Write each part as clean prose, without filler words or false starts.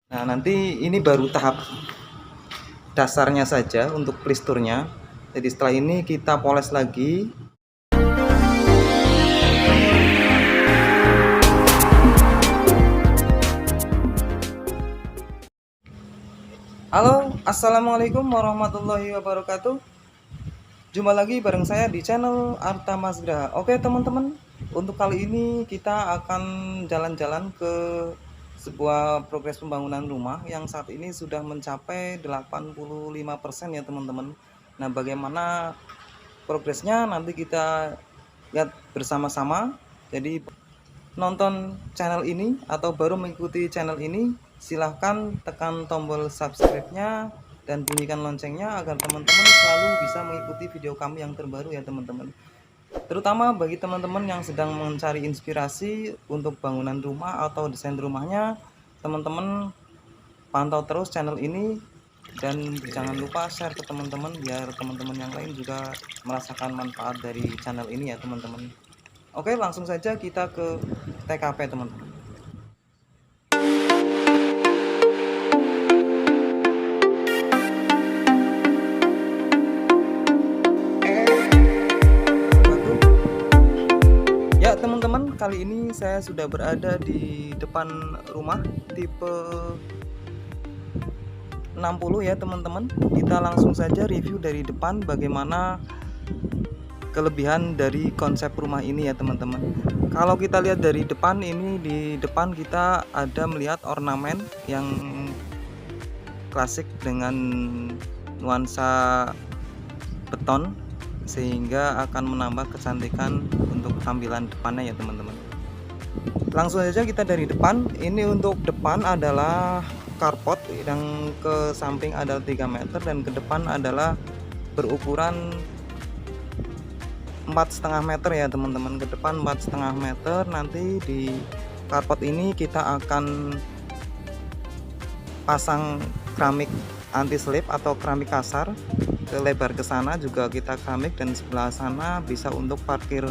Nah, nanti ini baru tahap dasarnya saja untuk plisturnya. Jadi setelah ini kita poles lagi. Halo, assalamualaikum warahmatullahi wabarakatuh. Jumpa lagi bareng saya di channel Arta Masgra. Oke teman-teman, untuk kali ini kita akan jalan-jalan ke sebuah progres pembangunan rumah yang saat ini sudah mencapai 85% ya teman-teman. Nah, bagaimana progresnya nanti kita lihat bersama-sama. Jadi nonton channel ini atau baru mengikuti channel ini, silahkan tekan tombol subscribe-nya dan bunyikan loncengnya agar teman-teman selalu bisa mengikuti video kami yang terbaru ya teman-teman. Terutama bagi teman-teman yang sedang mencari inspirasi untuk bangunan rumah atau desain rumahnya, teman-teman pantau terus channel ini dan jangan lupa share ke teman-teman biar teman-teman yang lain juga merasakan manfaat dari channel ini ya teman-teman. Oke, langsung saja kita ke TKP teman-teman. Ya teman-teman, kali ini saya sudah berada di depan rumah tipe 60 ya teman-teman. Kita langsung saja review dari depan bagaimana kelebihan dari konsep rumah ini ya teman-teman. Kalau kita lihat dari depan ini, di depan kita ada melihat ornamen yang klasik dengan nuansa beton sehingga akan menambah kecantikan untuk tampilan depannya ya teman-teman. Langsung saja kita dari depan. Ini untuk depan adalah carport yang ke samping ada 3 meter dan ke depan adalah berukuran 4,5 meter ya teman-teman. Ke depan 4,5 meter. Nanti di carport ini kita akan pasang keramik anti slip atau keramik kasar. Ke lebar ke sana juga kita keramik dan sebelah sana bisa untuk parkir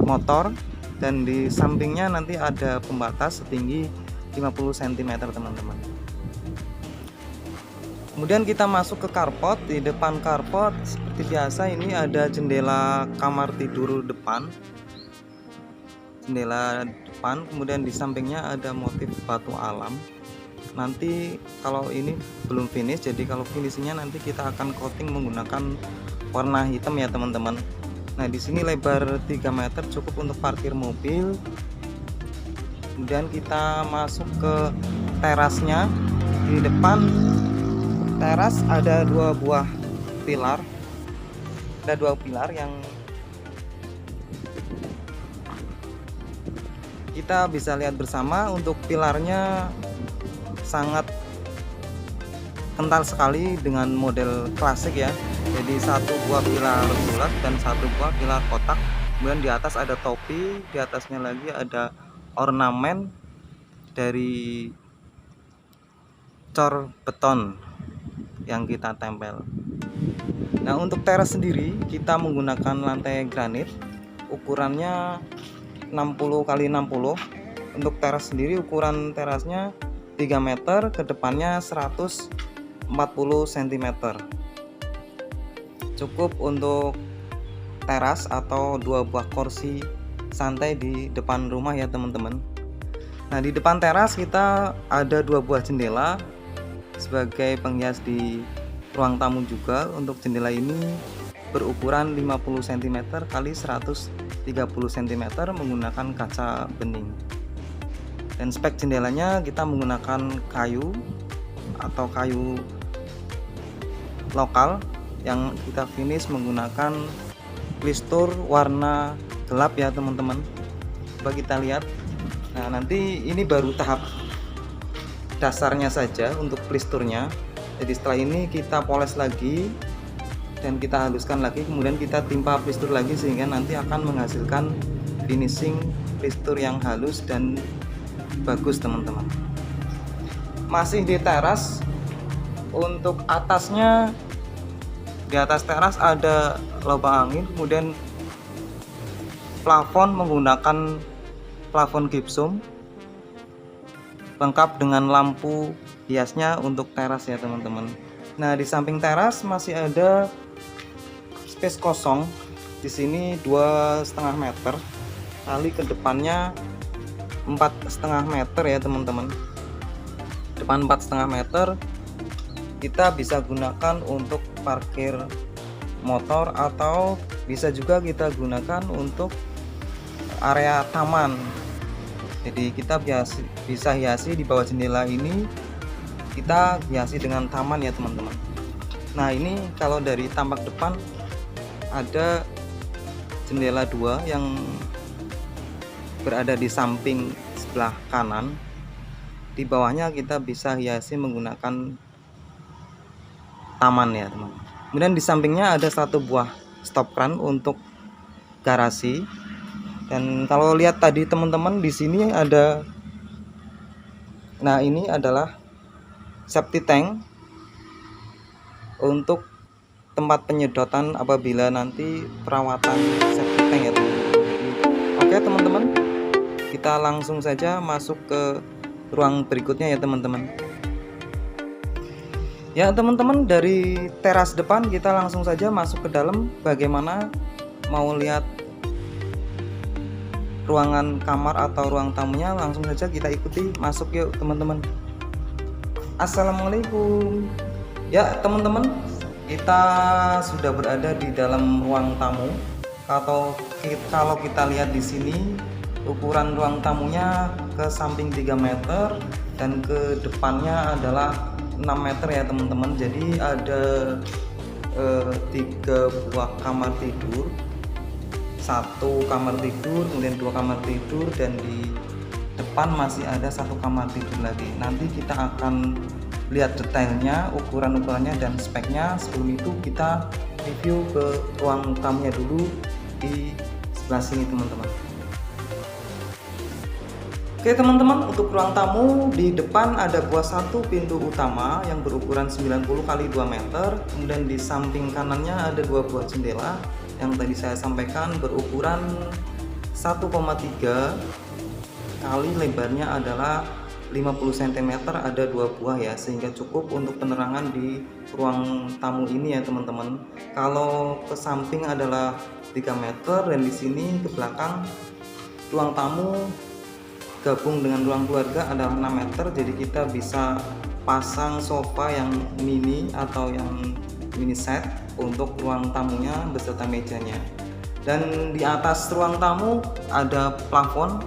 motor, dan di sampingnya nanti ada pembatas setinggi 50 cm teman-teman. Kemudian kita masuk ke carport. Di depan carport seperti biasa ini ada jendela kamar tidur depan, jendela depan. Kemudian di sampingnya ada motif batu alam. Nanti kalau ini belum finish, jadi kalau finishnya nanti kita akan coating menggunakan warna hitam ya teman-teman. Nah, di sini lebar 3 meter cukup untuk parkir mobil. Kemudian kita masuk ke terasnya. Di depan teras ada dua buah pilar. Ada 2 pilar yang kita bisa lihat bersama. Untuk pilarnya sangat kental sekali dengan model klasik ya. Jadi satu buah pilar bulat dan satu buah pilar kotak. Kemudian di atas ada topi, di atasnya lagi ada ornamen dari cor beton yang kita tempel. Nah, untuk teras sendiri kita menggunakan lantai granit, ukurannya 60 x 60. Untuk teras sendiri ukuran terasnya 3 meter, ke depannya 140 cm. Cukup untuk teras atau 2 buah kursi santai di depan rumah ya teman-teman. Nah, di depan teras kita ada 2 buah jendela sebagai penghias di ruang tamu juga. Untuk jendela ini berukuran 50 cm x 130 cm menggunakan kaca bening. Dan spek jendelanya kita menggunakan kayu atau kayu lokal yang kita finish menggunakan plistur warna gelap ya teman-teman. Coba kita lihat. Nah, nanti ini baru tahap dasarnya saja untuk plisturnya. Jadi setelah ini kita poles lagi dan kita haluskan lagi, kemudian kita timpa plistur lagi sehingga nanti akan menghasilkan finishing plistur yang halus dan bagus teman-teman. Masih di teras. Untuk atasnya, di atas teras ada lubang angin. Kemudian plafon menggunakan plafon gipsum. lengkap dengan lampu hiasnya untuk teras ya teman-teman. Nah, di samping teras masih ada space kosong. Di sini 2,5 meter kali ke depannya 4,5 meter ya teman-teman. Depan 4,5 meter kita bisa gunakan untuk parkir motor atau bisa juga kita gunakan untuk area taman. Jadi kita bisa hiasi di bawah jendela ini, kita hiasi dengan taman ya teman-teman. Nah, ini kalau dari tampak depan ada jendela 2 yang berada di samping sebelah kanan. Di bawahnya kita bisa hiasi menggunakan taman ya teman. Kemudian di sampingnya ada 1 buah stop kran untuk garasi. Dan kalau lihat tadi teman-teman, di sini ada, nah ini adalah safety tank untuk tempat penyedotan apabila nanti perawatan safety tank ya teman-teman. Oke teman-teman, kita langsung saja masuk ke ruang berikutnya ya teman-teman. Ya teman-teman, dari teras depan kita langsung saja masuk ke dalam. Bagaimana mau lihat ruangan kamar atau ruang tamunya, langsung saja kita ikuti masuk yuk teman-teman. Assalamualaikum. Ya teman-teman, kita sudah berada di dalam ruang tamu. Kalau kita lihat di sini, ukuran ruang tamunya ke samping 3 meter dan ke depannya adalah 6 meter ya teman-teman. Jadi ada 3 buah kamar tidur, 1 kamar tidur, kemudian 2 kamar tidur, dan di depan masih ada 1 kamar tidur lagi. Nanti kita akan lihat detailnya, ukurannya dan speknya. Sebelum itu kita review ke ruang tamunya dulu di sebelah sini teman-teman. Oke teman-teman, untuk ruang tamu di depan ada buah 1 pintu utama yang berukuran 90 x 2 meter. Kemudian di samping kanannya ada 2 buah jendela yang tadi saya sampaikan berukuran 1,3 kali lebarnya adalah 50 cm, ada 2 buah ya, sehingga cukup untuk penerangan di ruang tamu ini ya teman-teman. Kalau ke samping adalah 3 meter dan di sini ke belakang ruang tamu gabung dengan ruang keluarga adalah 6 meter. Jadi kita bisa pasang sofa yang mini atau yang mini set untuk ruang tamunya beserta mejanya. Dan di atas ruang tamu ada plafon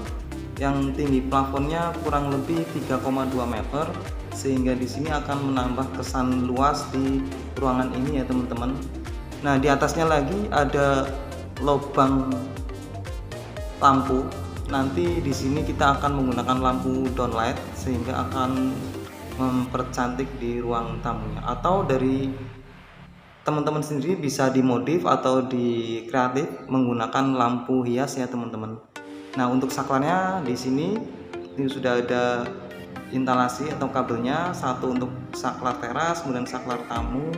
yang tinggi plafonnya kurang lebih 3,2 meter, sehingga di sini akan menambah kesan luas di ruangan ini ya teman-teman. Nah, di atasnya lagi ada lubang lampu. Nanti di sini kita akan menggunakan lampu downlight sehingga akan mempercantik di ruang tamunya. Atau dari teman-teman sendiri bisa dimodif atau dikreatif menggunakan lampu hias ya teman-teman. Nah, untuk saklarnya di sini ini sudah ada instalasi atau kabelnya, 1 untuk saklar teras, kemudian saklar tamu,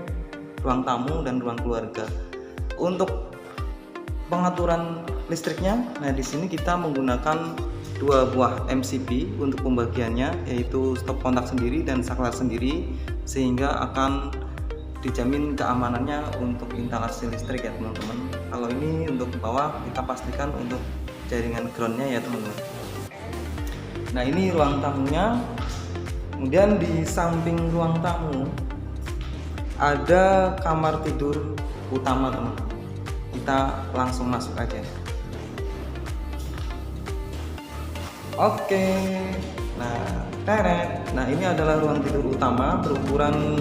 ruang tamu dan ruang keluarga. Untuk pengaturan listriknya, nah di sini kita menggunakan 2 buah MCB untuk pembagiannya, yaitu stop kontak sendiri dan saklar sendiri, sehingga akan dijamin keamanannya untuk instalasi listrik ya teman-teman. Kalau ini untuk bawah kita pastikan untuk jaringan groundnya ya teman-teman. Nah, ini ruang tamunya. Kemudian di samping ruang tamu ada kamar tidur utama teman-teman. Kita langsung masuk aja. Oke. Nah ini adalah ruang tidur utama berukuran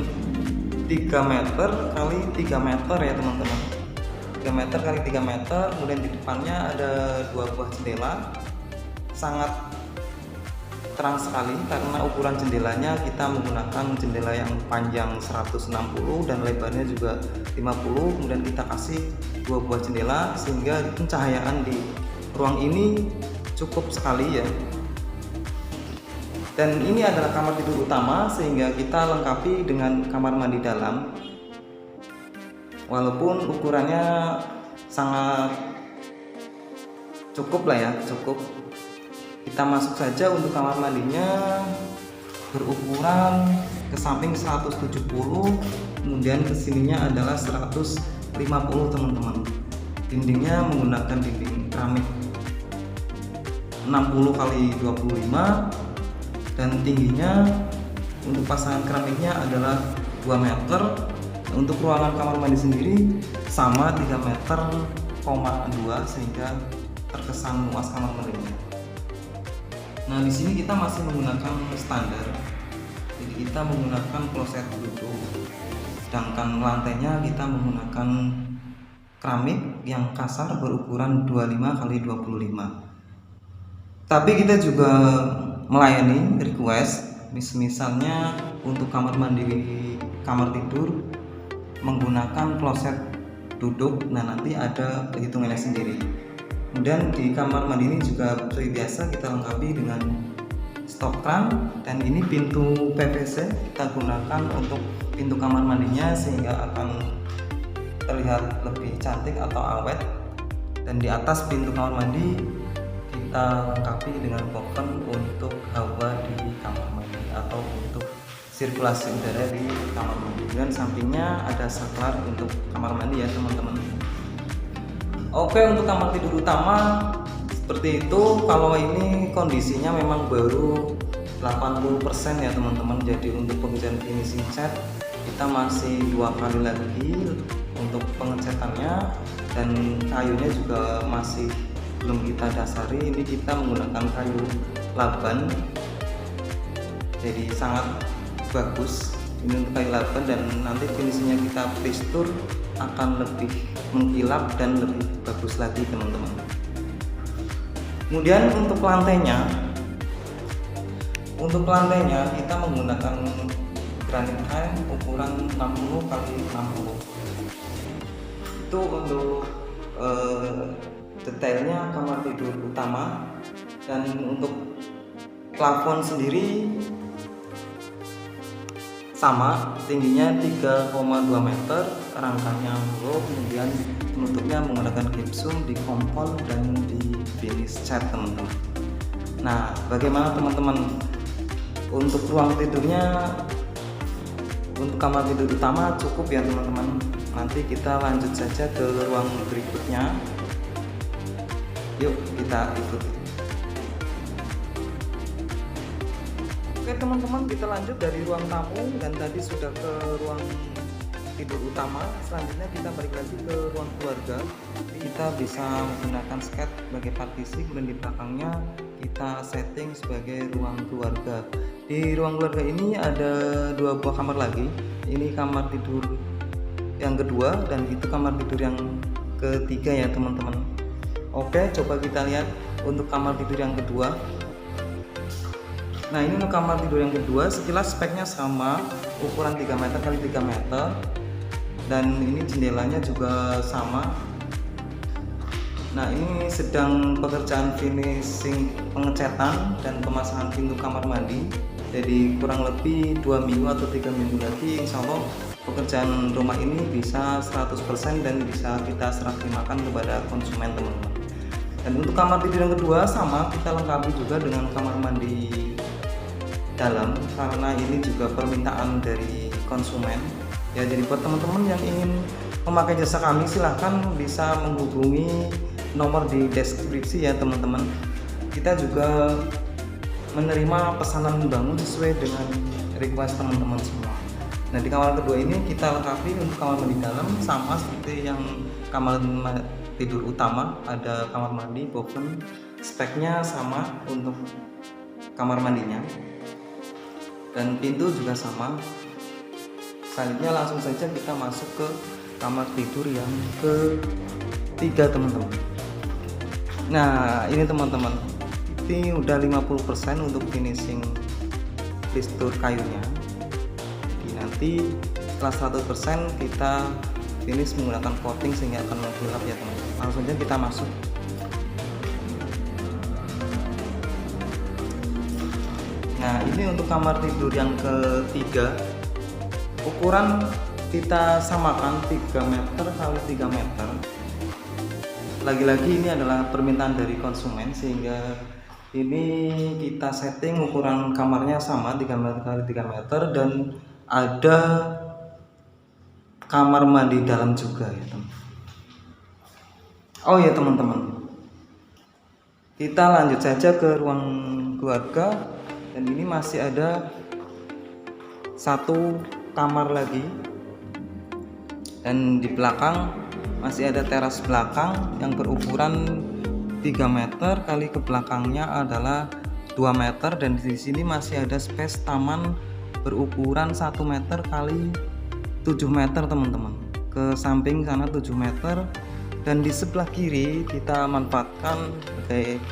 3 meter kali 3 meter ya teman-teman. 3 meter kali 3 meter. Kemudian di depannya ada 2 buah jendela. Sangat terang sekali karena ukuran jendelanya kita menggunakan jendela yang panjang 160 dan lebarnya juga 50. Kemudian kita kasih 2 buah jendela sehingga pencahayaan di ruang ini cukup sekali ya. Dan ini adalah kamar tidur utama sehingga kita lengkapi dengan kamar mandi dalam. Walaupun ukurannya sangat cukup lah ya, cukup. Kita masuk saja untuk kamar mandinya. berukuran ke samping 170, kemudian kesininya adalah 150 teman-teman. Dindingnya menggunakan dinding keramik 60 kali 25 dan tingginya untuk pasangan keramiknya adalah 2 meter. Untuk ruangan kamar mandi sendiri sama 3 meter, 2 sehingga terkesan luas kamar mandinya. Nah, di sini kita masih menggunakan standar. Jadi kita menggunakan kloset duduk. Sedangkan lantainya kita menggunakan keramik yang kasar berukuran 25 kali 25. Tapi kita juga melayani request, misalnya untuk kamar mandi, kamar tidur menggunakan kloset duduk. Nah, nanti ada perhitungannya sendiri. Kemudian di kamar mandi ini juga seperti biasa kita lengkapi dengan stop kran, dan ini pintu PVC kita gunakan untuk pintu kamar mandinya sehingga akan terlihat lebih cantik atau awet. Dan di atas pintu kamar mandi kita lengkapi dengan boken untuk hawa di kamar mandi atau untuk sirkulasi udara di kamar mandi. Dan sampingnya ada saklar untuk kamar mandi ya teman-teman. Oke, untuk kamar tidur utama seperti itu. Kalau ini kondisinya memang baru 80% ya teman-teman. Jadi untuk pengerjaan finishing cat kita masih 2 kali lagi untuk pengecatannya, dan kayunya juga masih belum kita dasari. Ini kita menggunakan kayu laban, jadi sangat bagus ini untuk kayu laban, dan nanti finishingnya kita pistur akan lebih mengkilap dan lebih bagus lagi teman-teman. Kemudian untuk lantainya kita menggunakan granit tile ukuran 60 kali 60. Itu untuk detailnya kamar tidur utama. Dan untuk plafon sendiri sama, tingginya 3,2 meter, rangkanya low, kemudian penutupnya menggunakan gipsum di kompon dan di finish cat teman-teman. Nah, bagaimana teman-teman untuk ruang tidurnya? Untuk kamar tidur utama cukup ya teman-teman. Nanti kita lanjut saja ke ruang berikutnya. Yuk kita ikuti. Oke teman-teman, kita lanjut dari ruang tamu, dan tadi sudah ke ruang tidur utama. Selanjutnya kita balik lagi ke ruang keluarga. Kita bisa menggunakan skat sebagai partisi, kemudian di belakangnya kita setting sebagai ruang keluarga. Di ruang keluarga ini ada 2 buah kamar lagi. Ini kamar tidur yang kedua dan itu kamar tidur yang ketiga ya teman-teman. Oke, coba kita lihat untuk kamar tidur yang kedua. Nah, ini untuk kamar tidur yang kedua, sekilas speknya sama, ukuran 3 meter kali 3 meter, dan ini jendelanya juga sama. Nah, ini sedang pekerjaan finishing pengecatan dan pemasangan pintu kamar mandi. Jadi kurang lebih 2 minggu atau 3 minggu lagi insya Allah pekerjaan rumah ini bisa 100% dan bisa kita serah terimakan kepada konsumen teman-teman. Dan untuk kamar tidur yang kedua sama, kita lengkapi juga dengan kamar mandi dalam, karena ini juga permintaan dari konsumen ya. Jadi buat teman-teman yang ingin memakai jasa kami, silahkan bisa menghubungi nomor di deskripsi ya teman-teman. Kita juga menerima pesanan membangun sesuai dengan request teman-teman semua. Nah, di kamar kedua ini kita lengkapi untuk kamar mandi dalam sama seperti yang kamar tidur utama, ada kamar mandi, boven, speknya sama untuk kamar mandinya, dan pintu juga sama. Selanjutnya langsung saja kita masuk ke kamar tidur yang ketiga teman-teman. Nah, ini teman-teman, ini udah 50% untuk finishing pistur kayunya. Jadi nanti setelah 100% kita finish menggunakan coating sehingga akan mengkilap ya teman-teman. Langsung saja kita masuk. Nah, ini untuk kamar tidur yang ketiga, ukuran kita samakan 3 meter kali 3 meter. Lagi-lagi ini adalah permintaan dari konsumen sehingga Ini kita setting ukuran kamarnya sama 3 meter kali 3 meter dan ada kamar mandi dalam juga ya teman. Oh ya teman-teman, kita lanjut saja ke ruang keluarga dan ini masih ada satu kamar lagi dan di belakang masih ada teras belakang yang berukuran 3 meter kali ke belakangnya adalah 2 meter dan di sini masih ada space taman berukuran 1 meter kali 7 meter teman-teman. Ke samping sana 7 meter dan di sebelah kiri kita manfaatkan sebagai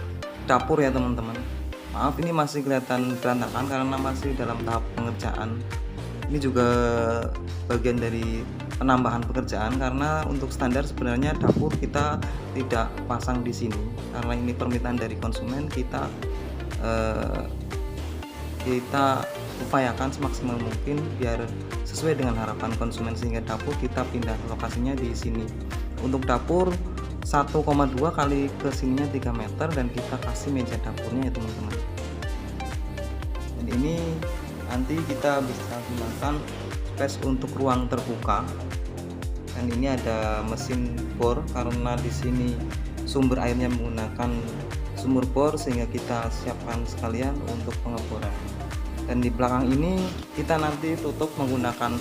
dapur ya teman-teman. Maaf ini masih kelihatan berantakan karena masih dalam tahap pengerjaan. Ini juga bagian dari penambahan pekerjaan karena untuk standar sebenarnya dapur kita tidak pasang di sini karena ini permintaan dari konsumen. Kita upayakan semaksimal mungkin biar sesuai dengan harapan konsumen sehingga dapur kita pindah lokasinya di sini. Untuk dapur 1,2 kali ke sininya 3 meter dan kita kasih meja dapurnya ya teman-teman. Dan ini nanti kita bisa gunakan space untuk ruang terbuka. Dan ini ada mesin bor karena di sini sumber airnya menggunakan sumur bor sehingga kita siapkan sekalian untuk pengeboran. Dan di belakang ini kita nanti tutup menggunakan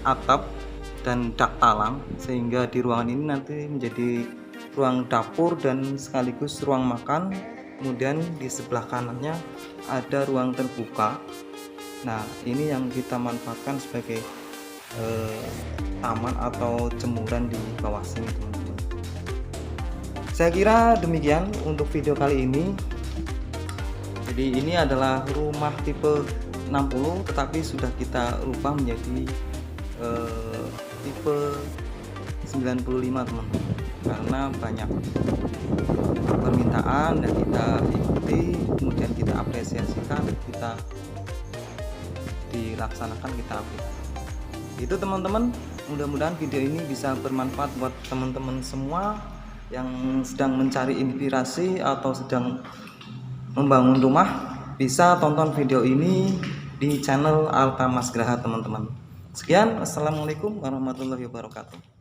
atap dan dak talang sehingga di ruangan ini nanti menjadi ruang dapur dan sekaligus ruang makan. Kemudian di sebelah kanannya ada ruang terbuka. Nah ini yang kita manfaatkan sebagai taman atau jemuran di bawah sini teman-teman. Saya kira demikian untuk video kali ini. Jadi ini adalah rumah tipe 60 tetapi sudah kita rubah menjadi tipe 95 teman-teman karena banyak permintaan dan kita ikuti, kemudian kita apresiasikan, kita dilaksanakan, kita aplikasi. Itu teman-teman, mudah-mudahan video ini bisa bermanfaat buat teman-teman semua yang sedang mencari inspirasi atau sedang membangun rumah. Bisa tonton video ini di channel Arta Mas Graha teman-teman. Sekian, wassalamualaikum warahmatullahi wabarakatuh.